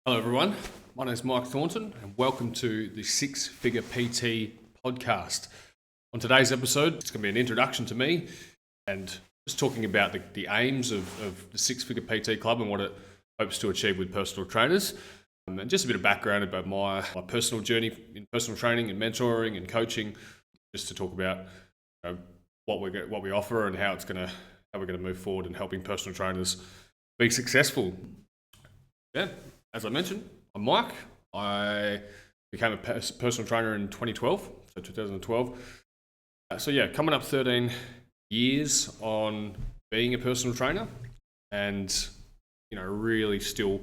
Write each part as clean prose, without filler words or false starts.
Hello, everyone. My name is Mike Thornton, and welcome to the Six Figure PT podcast. On today's episode, it's going to be an introduction to me and just talking about the aims of the Six Figure PT Club and what it hopes to achieve with personal trainers. And just a bit of background about my personal journey in personal training and mentoring and coaching, just to talk about what we offer and how we're going to move forward in helping personal trainers be successful. Yeah. As I mentioned, I'm Mike. I became a personal trainer in 2012, so 2012. Coming up 13 years on being a personal trainer, and really still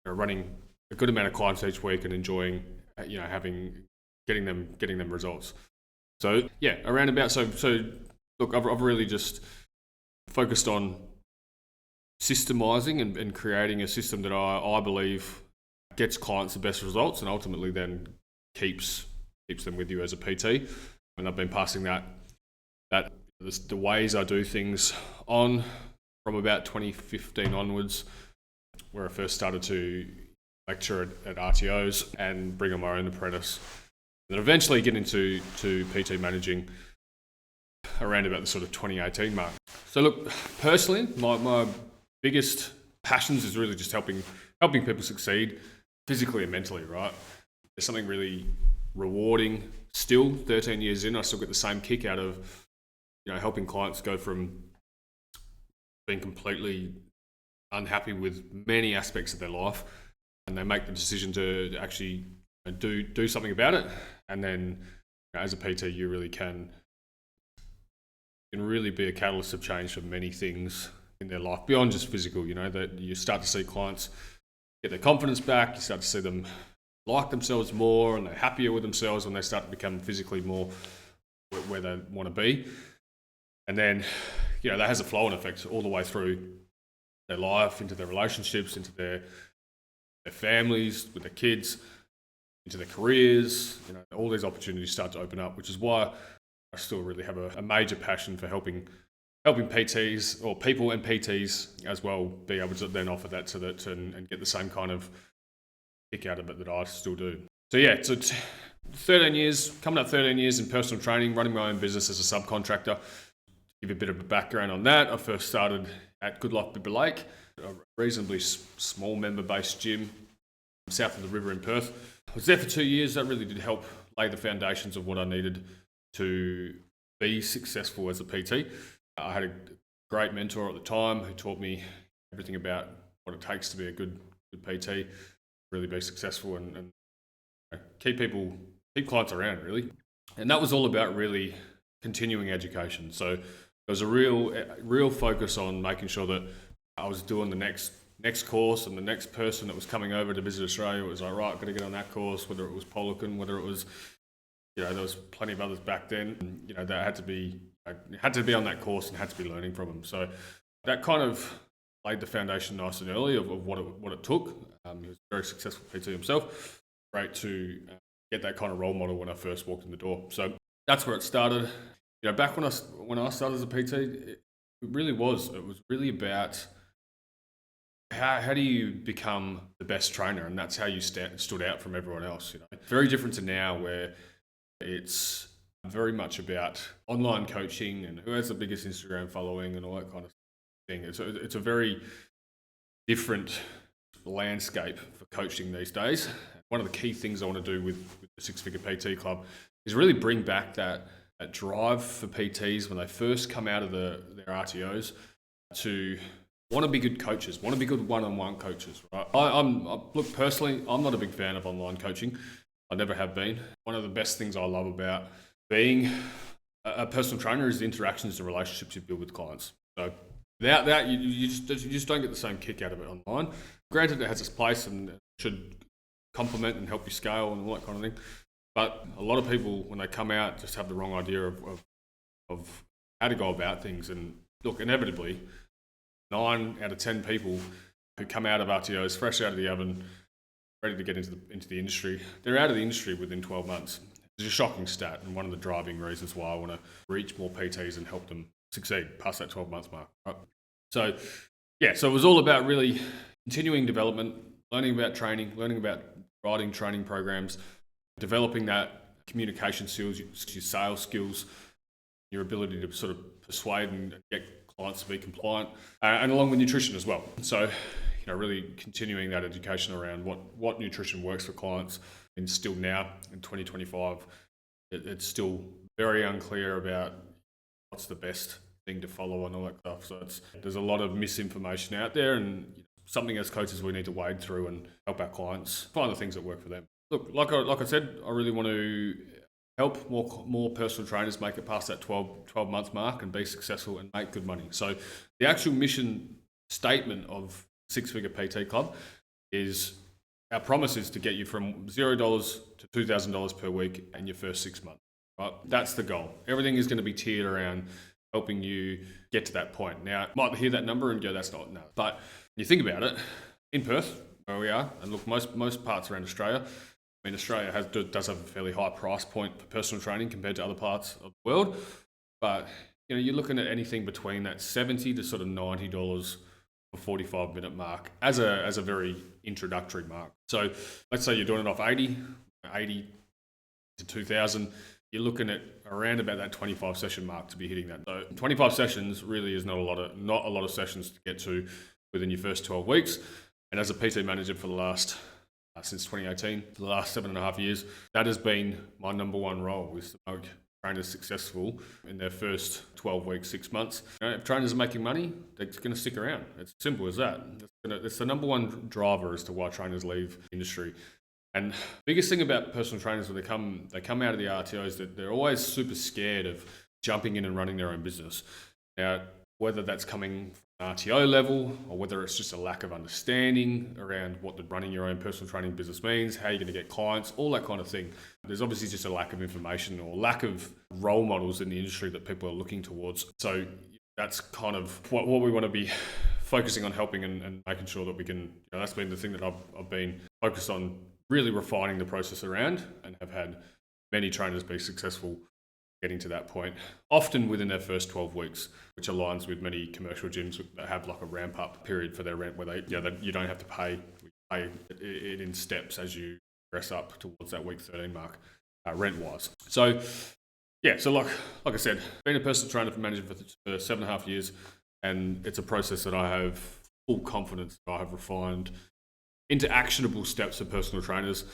running a good amount of clients each week and enjoying getting them results. So yeah, around about so look, I've really just focused on systemizing and creating a system that I believe gets clients the best results and ultimately then keeps them with you as a PT. And I've been passing the ways I do things on from about 2015 onwards, where I first started to lecture at RTOs and bring on my own apprentice. And then eventually get into PT managing around about the sort of 2018 mark. So look, personally, my biggest passions is really just helping people succeed physically and mentally, right? There's something really rewarding still 13 years in. I still get the same kick out of helping clients go from being completely unhappy with many aspects of their life, and they make the decision to actually do something about it. And then as a PT, you really can really be a catalyst of change for many things in their life beyond just physical. That you start to see clients get their confidence back. You start to see them like themselves more, and they're happier with themselves when they start to become physically more where they want to be. And then that has a flow-on effect all the way through their life, into their relationships, into their families, with their kids, into their careers. All these opportunities start to open up, which is why I still really have a major passion for helping PTs or people and PTs as well be able to then offer that and get the same kind of kick out of it that I still do. So yeah, so 13 years, coming up 13 years in personal training, running my own business as a subcontractor. To give you a bit of a background on that, I first started at Good Life Bibba Lake, a reasonably small member-based gym south of the river in Perth. I was there for 2 years. That really did help lay the foundations of what I needed to be successful as a PT. I had a great mentor at the time who taught me everything about what it takes to be a good PT, really be successful and keep clients around, really. And that was all about really continuing education. So there was a real focus on making sure that I was doing the next course, and the next person that was coming over to visit Australia was like, right, I've got to get on that course, whether it was Polican, whether it was, there was plenty of others back then, that had to be on that course and had to be learning from them. So that kind of laid the foundation nice and early of what it took. He was a very successful PT himself. Great to get that kind of role model when I first walked in the door. So that's where it started. Back when I started as a PT, it was really about how do you become the best trainer, and that's how you stood out from everyone else. Very different to now, where it's very much about online coaching and who has the biggest Instagram following and all that kind of thing. It's a very different landscape for coaching these days. One of the key things I want to do with the Six Figure PT Club is really bring back that drive for PTs when they first come out of their RTOs to want to be good coaches, want to be good one-on-one coaches, right? Look, personally, I'm not a big fan of online coaching. I never have been. One of the best things I love about being a personal trainer is the interactions and relationships you build with clients. So without that, you just don't get the same kick out of it online. Granted, it has its place and should complement and help you scale and all that kind of thing. But a lot of people, when they come out, just have the wrong idea of how to go about things. And look, inevitably, 9 out of 10 people who come out of RTOs fresh out of the oven, ready to get into the industry, they're out of the industry within 12 months. It's a shocking stat, and one of the driving reasons why I want to reach more PTs and help them succeed past that 12 months mark. Right? So it was all about really continuing development, learning about training, learning about writing training programs, developing that communication skills, your sales skills, your ability to sort of persuade and get clients to be compliant, and along with nutrition as well. So, really continuing that education around what nutrition works for clients. And still now in 2025, it's still very unclear about what's the best thing to follow and all that stuff. So there's a lot of misinformation out there, and something as coaches we need to wade through and help our clients find the things that work for them. Look, like I said, I really want to help more personal trainers make it past that 12 month mark and be successful and make good money. So the actual mission statement of Six Figure PT Club is, our promise is to get you from $0 to $2,000 per week in your first 6 months. Right? That's the goal. Everything is going to be tiered around helping you get to that point. Now, you might hear that number and go, that's not enough. But when you think about it, in Perth, where we are, and look, most parts around Australia, I mean, Australia does have a fairly high price point for personal training compared to other parts of the world. But you're looking at anything between that $70 to sort of $90 for 45-minute mark as a very introductory mark. So let's say you're doing it off 80 to 2,000. You're looking at around about that 25 session mark to be hitting that. So 25 sessions really is not a lot of sessions to get to within your first 12 weeks. And as a PT manager for the last since 2018, for the last 7.5 years, that has been my number one role, is to make trainers successful in their first 12 weeks, 6 months. If trainers are making money, they're going to stick around. It's simple as that. It's the number one driver as to why trainers leave the industry. And biggest thing about personal trainers when they come out of the RTO is that they're always super scared of jumping in and running their own business. Now, whether that's coming from an RTO level or whether it's just a lack of understanding around what running your own personal training business means, how you're going to get clients, all that kind of thing. There's obviously just a lack of information or lack of role models in the industry that people are looking towards. So that's kind of what we want to be focusing on, helping and making sure that we can, that's been the thing that I've been focused on, really refining the process around, and have had many trainers be successful getting to that point, often within their first 12 weeks, which aligns with many commercial gyms that have like a ramp up period for their rent where you don't have to pay it in steps as you progress up towards that week 13 mark, rent wise. So like I said, been a personal trainer for manager for 7.5 years, and it's a process that I have full confidence that I have refined into actionable steps for personal trainers,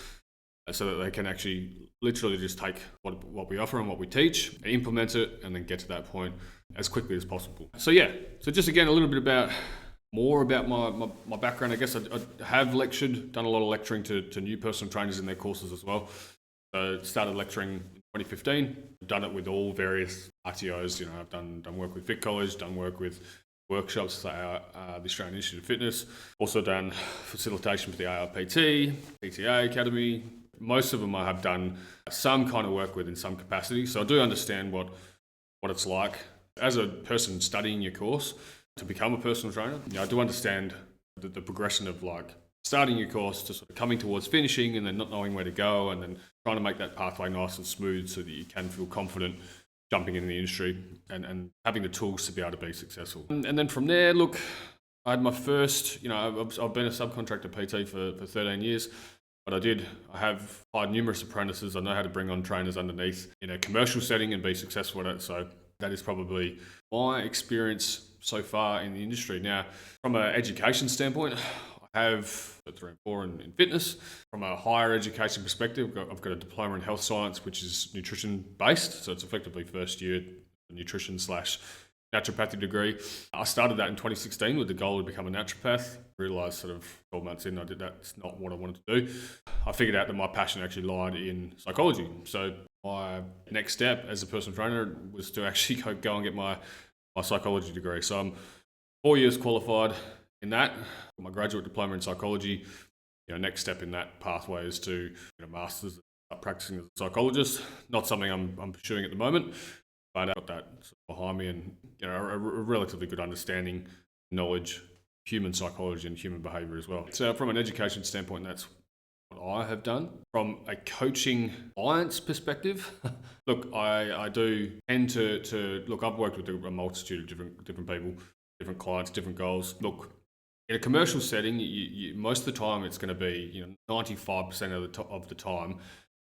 so that they can actually literally just take what we offer and what we teach, implement it, and then get to that point as quickly as possible. So just again, a little bit more about my background. I guess I have done a lot of lecturing to new personal trainers in their courses as well. So started lecturing in 2015, done it with all various RTOs. I've done work with Fit College, done work with workshops for the Australian Institute of Fitness, also done facilitation for the ARPT, PTA Academy. Most of them I have done some kind of work with in some capacity. So I do understand what it's like as a person studying your course to become a personal trainer. I do understand the progression of like starting your course to sort of coming towards finishing and then not knowing where to go, and then trying to make that pathway nice and smooth so that you can feel confident jumping into the industry and having the tools to be able to be successful. And then from there, look, I had my first, I've been a subcontractor PT for 13 years, but I have hired numerous apprentices. I know how to bring on trainers underneath in a commercial setting and be successful at it. So that is probably my experience so far in the industry. Now, from an education standpoint, I have 3 and 4 in fitness. From a higher education perspective, I've got a diploma in health science, which is nutrition based. So it's effectively first year nutrition / naturopathy degree. I started that in 2016 with the goal to become a naturopath. Realised sort of 12 months in, that's not what I wanted to do. I figured out that my passion actually lied in psychology. So my next step as a personal trainer was to actually go and get my psychology degree. So I'm 4 years qualified in that. My graduate diploma in psychology. Next step in that pathway is to get a master's, start practicing as a psychologist. Not something I'm pursuing at the moment, but I've got that sort of behind me, and a relatively good understanding, knowledge, human psychology and human behaviour as well. So from an education standpoint, that's what I have done. From a coaching clients perspective, look, I do tend to look. I've worked with a multitude of different people, different clients, different goals. Look, In a commercial setting, most of the time it's going to be 95% of the time,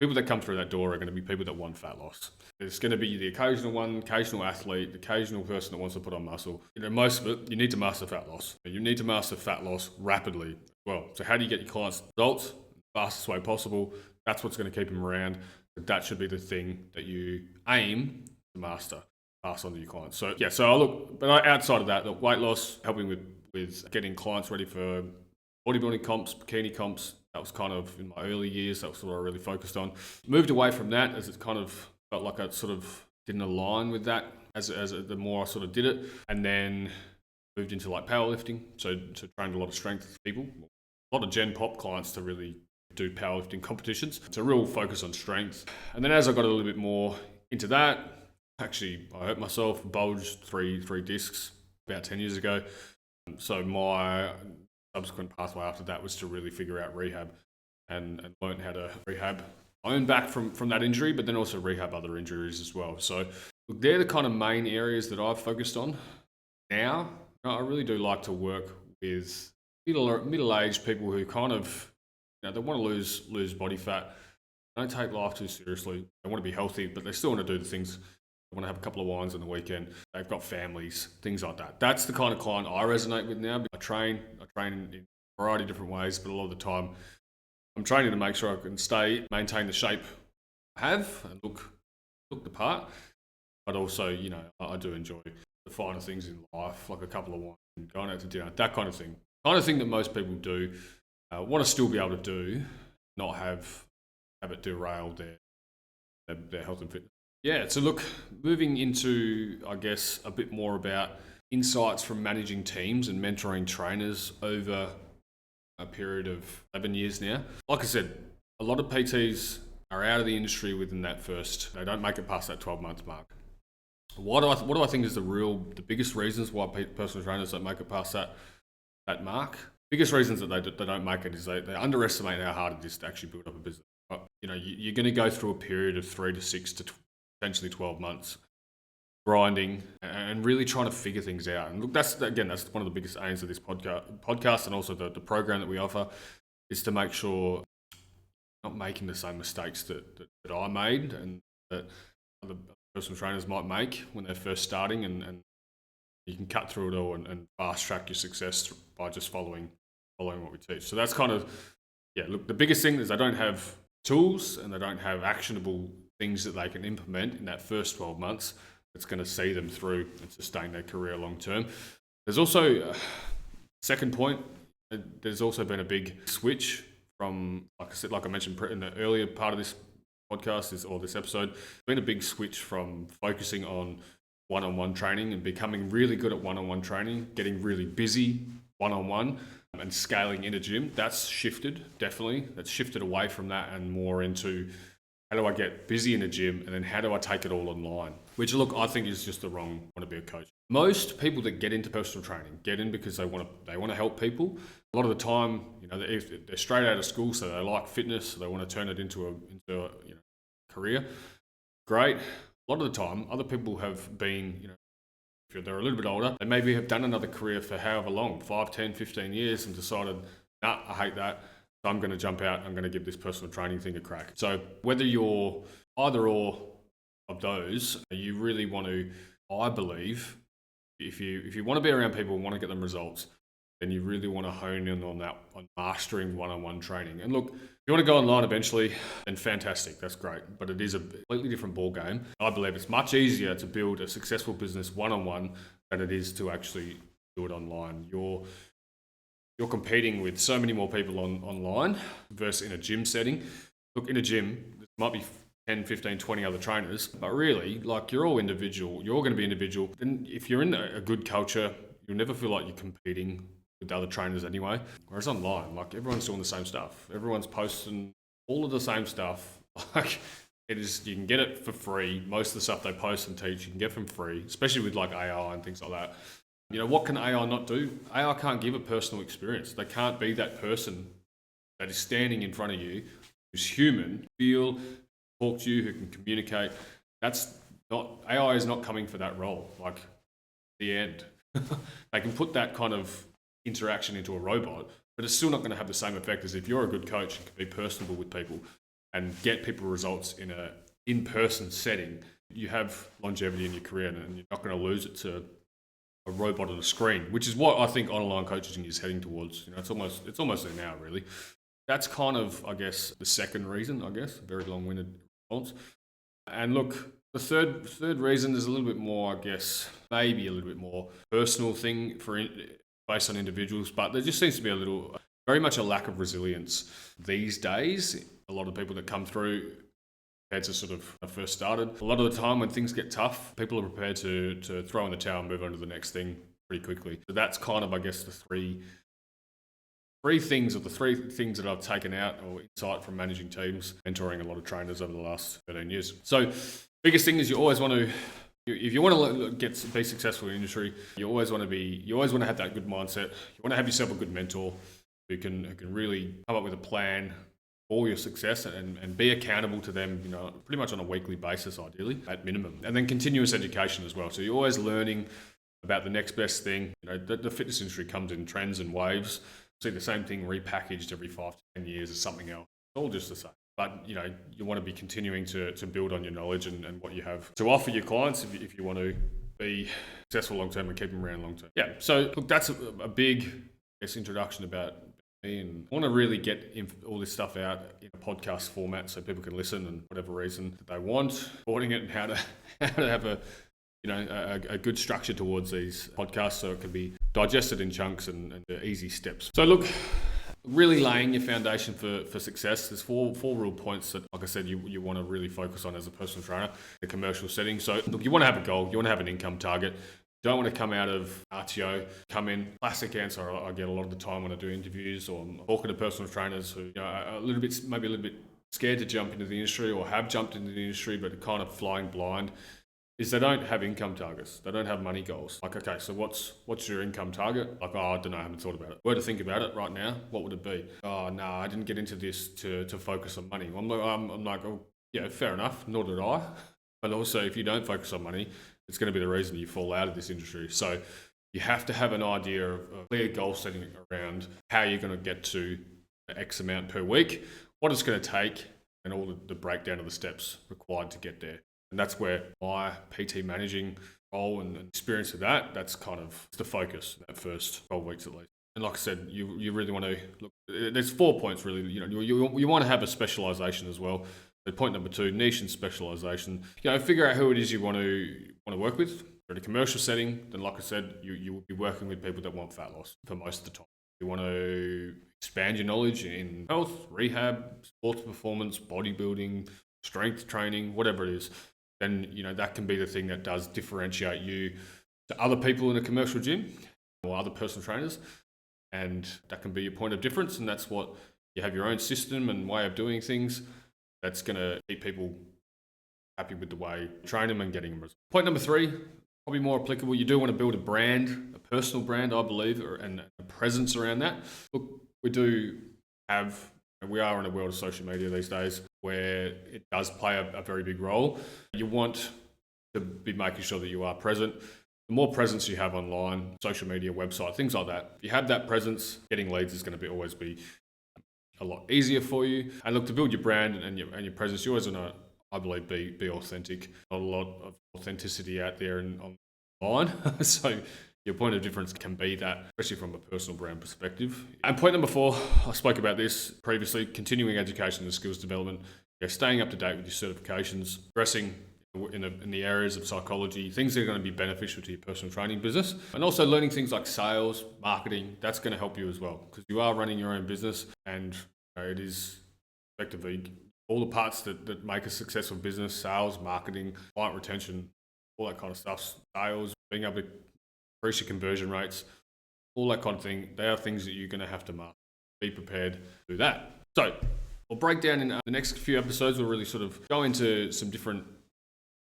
people that come through that door are going to be people that want fat loss. There's going to be the occasional one, occasional athlete, the occasional person that wants to put on muscle. Most of it, you need to master fat loss. You need to master fat loss rapidly as well. So how do you get your clients results? Fastest way possible. That's what's going to keep them around. But that should be the thing that you aim to pass on to your clients. So yeah, so I look, but outside of that, the weight loss, helping with getting clients ready for bodybuilding comps, bikini comps. That was kind of in my early years. That was what I really focused on. Moved away from that as it kind of felt like I sort of didn't align with that the more I sort of did it. And then moved into like powerlifting. So trained a lot of strength people, a lot of Gen Pop clients to really do powerlifting competitions. It's a real focus on strength. And then as I got a little bit more into that, actually I hurt myself, bulged three discs about 10 years ago. So my subsequent pathway after that was to really figure out rehab and learn how to rehab my own back from that injury, but then also rehab other injuries as well. So look, they're the kind of main areas that I've focused on. Now, I really do like to work with middle-aged people who kind of, they want to lose body fat, don't take life too seriously, they want to be healthy, but they still want to do the things. They want to have a couple of wines on the weekend. They've got families, things like that. That's the kind of client I resonate with now. I train in a variety of different ways, but a lot of the time I'm training to make sure I can maintain the shape I have and look the part. But also, I do enjoy the finer things in life, like a couple of wines, and going out to dinner, that kind of thing. Kind of thing that most people do, want to still be able to do, not have it derail their health and fitness. Yeah, so look, moving into, I guess, a bit more about insights from managing teams and mentoring trainers over a period of 11 years now. Like I said, a lot of PTs are out of the industry within that first. They don't make it past that 12-month mark. What do I think is the biggest reasons why personal trainers don't make it past that mark? Biggest reasons that they don't make it is they underestimate how hard it is to actually build up a business. You're going to go through a period of 3 to 6 to potentially 12 months grinding and really trying to figure things out. And look, that's one of the biggest aims of this podcast and also the program that we offer is to make sure not making the same mistakes that I made and that other personal trainers might make when they're first starting, and you can cut through it all and fast track your success by just following what we teach. So that's kind of, look, the biggest thing is they don't have tools and they don't have actionable things that they can implement in that first 12 months that's going to see them through and sustain their career long term. There's also, second point, there's also been a big switch from, like I mentioned in the earlier part of this podcast this episode, been a big switch from focusing on one-on-one training and becoming really good at one-on-one training, getting really busy one-on-one and scaling in a gym. That's shifted, definitely. That's shifted away from that and more into how do I get busy in a gym and then how do I take it all online? Which, look, I think is just the wrong way to be a coach. Most people that get into personal training get in because they want to help people. A lot of the time, they're straight out of school, so they like fitness, so they want to turn it into a career. Great. A lot of the time, other people have been, if they're a little bit older, they maybe have done another career for however long, 5, 10, 15 years and decided, nah, I hate that. So I'm going to jump out. I'm going to give this personal training thing a crack. So whether you're either or of those, you really want to, I believe, if you want to be around people and want to get them results, then you really want to hone in on mastering one-on-one training. And look, if you want to go online eventually, then fantastic, that's great. But it is a completely different ball game. I believe it's much easier to build a successful business one-on-one than it is to actually do it online. You're competing with so many more people online versus in a gym setting. Look, in a gym, there might be 10, 15, 20 other trainers, but really, like, you're all individual. You're all going to be individual. And if you're in a good culture, you'll never feel like you're competing with the other trainers anyway. Whereas online, like, everyone's doing the same stuff. Everyone's posting all of the same stuff. Like, you can get it for free. Most of the stuff they post and teach, you can get from free, especially with like AI and things like that. What can AI not do? AI can't give a personal experience. They can't be that person that is standing in front of you, who's human, feel, talk to you, who can communicate. AI is not coming for that role. Like, the end. They can put that kind of interaction into a robot, but it's still not going to have the same effect as if you're a good coach and can be personable with people and get people results in a in-person setting. You have longevity in your career, and you're not going to lose it to a robot on a screen, which is what I think online coaching is heading towards. It's almost there now, really. That's kind of, I guess, the second reason. Very long-winded response. And look, the third reason is a little bit more, I guess, maybe a little bit more personal thing based on individuals, but there just seems to be very much a lack of resilience these days. A lot of people that come through compared to sort of when I first started, a lot of the time when things get tough, people are prepared to throw in the towel and move on to the next thing pretty quickly. So that's kind of, I guess, the three things that I've taken out or insight from managing teams, mentoring a lot of trainers over the last 13 years. So biggest thing is you always want to, if you want to be successful in the industry, you always want to have that good mindset. You want to have yourself a good mentor who can really come up with a plan for your success and be accountable to them, pretty much on a weekly basis, ideally, at minimum. And then continuous education as well. So you're always learning about the next best thing. The fitness industry comes in trends and waves. See the same thing repackaged every 5 to 10 years as something else. It's all just the same. But, you want to be continuing to build on your knowledge and what you have to offer your clients if you want to be successful long-term and keep them around long-term. Yeah, so look, that's a big, introduction about me, and I want to really get all this stuff out in a podcast format so people can listen and whatever reason that they want, recording it and how to have a good structure towards these podcasts so it can be digested in chunks and easy steps. So look, really laying your foundation for success. There's four real points that, like I said, you want to really focus on as a personal trainer in a commercial setting. So look, you want to have a goal, you want to have an income target. You don't want to come out of RTO, come in, classic answer I get a lot of the time when I do interviews or I'm talking to personal trainers who are maybe a little bit scared to jump into the industry or have jumped into the industry but are kind of flying blind, is they don't have income targets. They don't have money goals. Like, okay, so what's your income target? Like, I don't know, I haven't thought about it. Where to think about it right now? What would it be? Oh, no, I didn't get into this to focus on money. I'm like, oh, yeah, fair enough, nor did I. But also, if you don't focus on money, it's going to be the reason you fall out of this industry. So you have to have an idea of a clear goal setting around how you're going to get to X amount per week, what it's going to take, and all the breakdown of the steps required to get there. And that's where my PT managing role and experience of that's kind of the focus, that first 12 weeks at least. And like I said, you really want to look, there's 4 points really, you want to have a specialization as well. So point number 2, niche and specialization. Figure out who it is you want to work with. In a commercial setting, then like I said, you will be working with people that want fat loss for most of the time. You want to expand your knowledge in health, rehab, sports performance, bodybuilding, strength training, whatever it is. Then, that can be the thing that does differentiate you to other people in a commercial gym or other personal trainers. And that can be your point of difference. And that's what you have your own system and way of doing things. That's going to keep people happy with the way you train them and getting them results. Point number 3, probably more applicable. You do want to build a brand, a personal brand, I believe, and a presence around that. Look, we are in a world of social media these days where it does play a very big role. You want to be making sure that you are present. The more presence you have online, social media, website, things like that, if you have that presence, getting leads is going to always be a lot easier for you. And look, to build your brand and your presence, you always want to, I believe, be authentic. Not a lot of authenticity out there online. So your point of difference can be that, especially from a personal brand perspective. And point number 4, I spoke about this previously, continuing education and skills development. Staying up to date with your certifications, progressing in the areas of psychology, things that are going to be beneficial to your personal training business. And also learning things like sales, marketing, that's going to help you as well, because you are running your own business and it is effectively all the parts that make a successful business: sales, marketing, client retention, all that kind of stuff, sales, being able to increase your conversion rates, all that kind of thing. They are things that you're going to have to master. Be prepared to do that. So we'll break down in the next few episodes. We'll really sort of go into some different,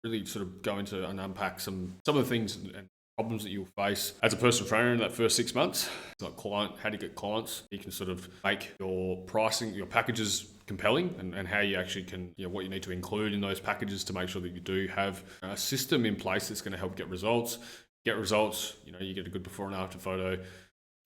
and unpack some of the things and problems that you'll face as a personal trainer in that first 6 months. Like how to get clients. You can sort of make your pricing, your packages compelling, and how you actually can, what you need to include in those packages to make sure that you do have a system in place that's going to help get results. You get a good before and after photo,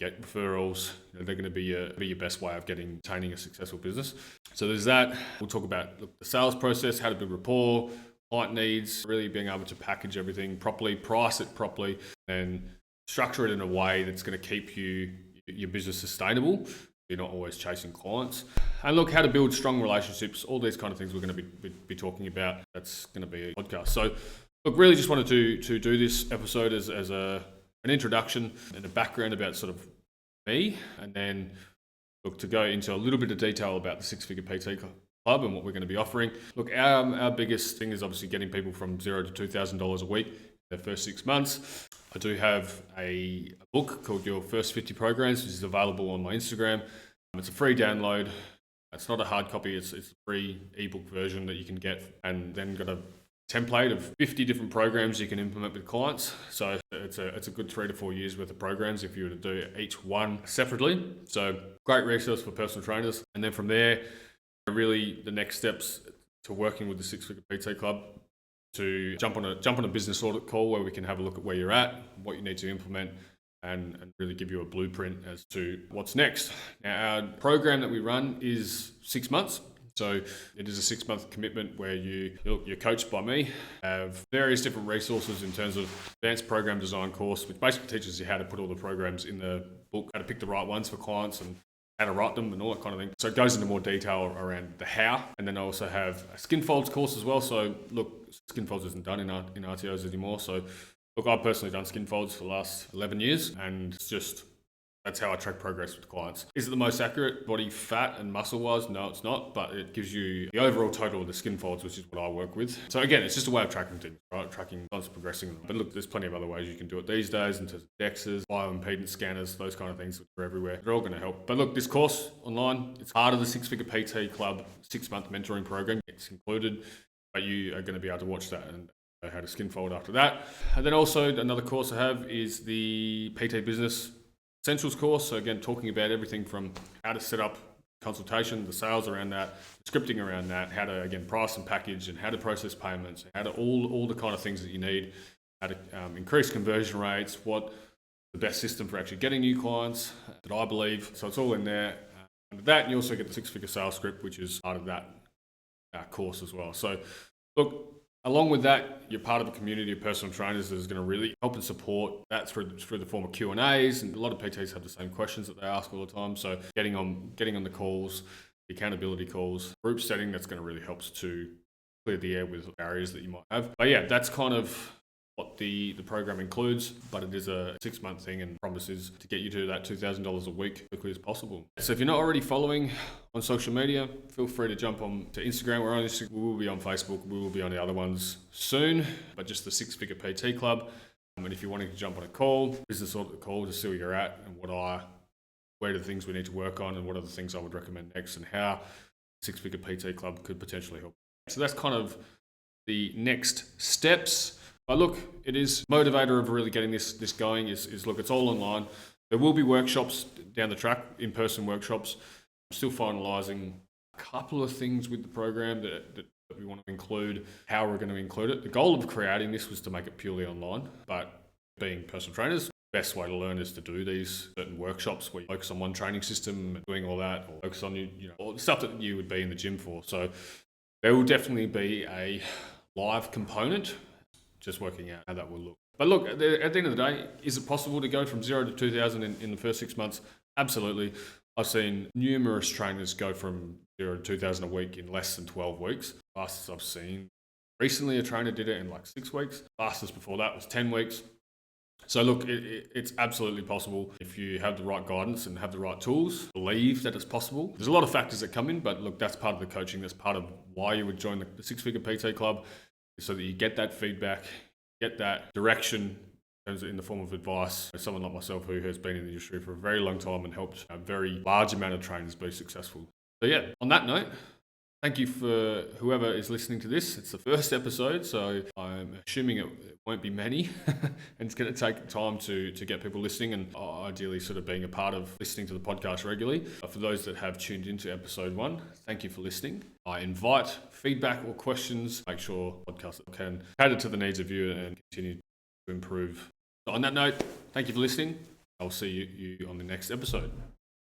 get referrals. They're going to be your best way of obtaining a successful business. So there's that. We'll talk about the sales process, how to build rapport, client needs, really being able to package everything properly, price it properly, and structure it in a way that's going to keep your business sustainable. You're not always chasing clients. And look, how to build strong relationships, all these kind of things we're going to be talking about. That's going to be a podcast. So look, really just wanted to do this episode as an introduction and a background about sort of me, and then look to go into a little bit of detail about the Six Figure PT Club and what we're going to be offering. Look, our biggest thing is obviously getting people from $0 to $2,000 a week in their first 6 months. I do have a book called Your First 50 Programs, which is available on my Instagram. It's a free download. It's not a hard copy. It's a free ebook version that you can get, and then got a template of 50 different programs you can implement with clients. So it's a good 3 to 4 years worth of programs if you were to do each one separately. So great resource for personal trainers. And then from there, really the next steps to working with the Six Figure PT Club, to jump on a business audit call where we can have a look at where you're at, what you need to implement, and really give you a blueprint as to what's next. Now, our program that we run is 6 months. So it is a 6-month commitment where you're coached by me, have various different resources in terms of advanced program design course, which basically teaches you how to put all the programs in the book, how to pick the right ones for clients and how to write them and all that kind of thing. So it goes into more detail around the how. And then I also have a skin folds course as well. So look, skin folds isn't done in RTOs anymore. So look, I've personally done skin folds for the last 11 years, and it's just, that's how I track progress with clients. Is it the most accurate body fat and muscle wise? No, it's not, but it gives you the overall total of the skin folds, which is what I work with. So again, it's just a way of tracking things, right? Tracking, not just progressing them. But look, there's plenty of other ways you can do it these days in terms of DEXs, bioimpedance scanners, those kind of things that are everywhere. They're all going to help. But look, this course online, it's part of the Six Figure PT Club 6-month mentoring program. It's included, but you are going to be able to watch that and how to skin fold after that. And then also another course I have is the PT Business Essentials course. So again, talking about everything from how to set up consultation, the sales around that, scripting around that, how to, again, price and package, and how to process payments, how to all the kind of things that you need, how to increase conversion rates, what the best system for actually getting new clients that I believe. So it's all in there. Under that, you also get the 6-figure sales script, which is part of that course as well. So look, along with that, you're part of a community of personal trainers that is going to really help and support that through the form of Q&As, and a lot of PTs have the same questions that they ask all the time. So getting on the calls, the accountability calls, group setting, that's going to really help to clear the air with barriers that you might have. But yeah, that's kind of what the program includes, but it is a 6-month thing and promises to get you to that $2,000 a week as quickly as possible. So if you're not already following on social media, feel free to jump on to Instagram. We're on Instagram. We will be on Facebook. We will be on the other ones soon, but just the Six Figure PT Club. And if you're wanting to jump on a call, business audit call, to see where you're at and where are the things we need to work on, and what are the things I would recommend next, and how Six Figure PT Club could potentially help. So that's kind of the next steps. But look, it is motivator of really getting this going is look, it's all online. There will be workshops down the track, in-person workshops. I'm still finalising a couple of things with the program that we want to include, how we're going to include it. The goal of creating this was to make it purely online, but being personal trainers, the best way to learn is to do these certain workshops where you focus on one training system and doing all that, or focus on all the stuff that you would be in the gym for. So there will definitely be a live component, just working out how that will look. But look, at the end of the day, is it possible to go from 0 to 2,000 in the first 6 months? Absolutely. I've seen numerous trainers go from 0 to 2,000 a week in less than 12 weeks. Fastest I've seen. Recently, a trainer did it in like 6 weeks. Fastest before that was 10 weeks. So look, it's absolutely possible if you have the right guidance and have the right tools. Believe that it's possible. There's a lot of factors that come in, but look, that's part of the coaching. That's part of why you would join the Six Figure PT Club, so that you get that feedback, get that direction in the form of advice. Someone like myself who has been in the industry for a very long time and helped a very large amount of trainers be successful. So yeah, on that note, thank you for whoever is listening to this. It's the first episode, so I'm assuming it won't be many. And it's going to take time to get people listening, and ideally sort of being a part of listening to the podcast regularly. For those that have tuned into episode 1, thank you for listening. I invite feedback or questions. Make sure the podcast can cater to the needs of you and continue to improve. So on that note, thank you for listening. I'll see you on the next episode.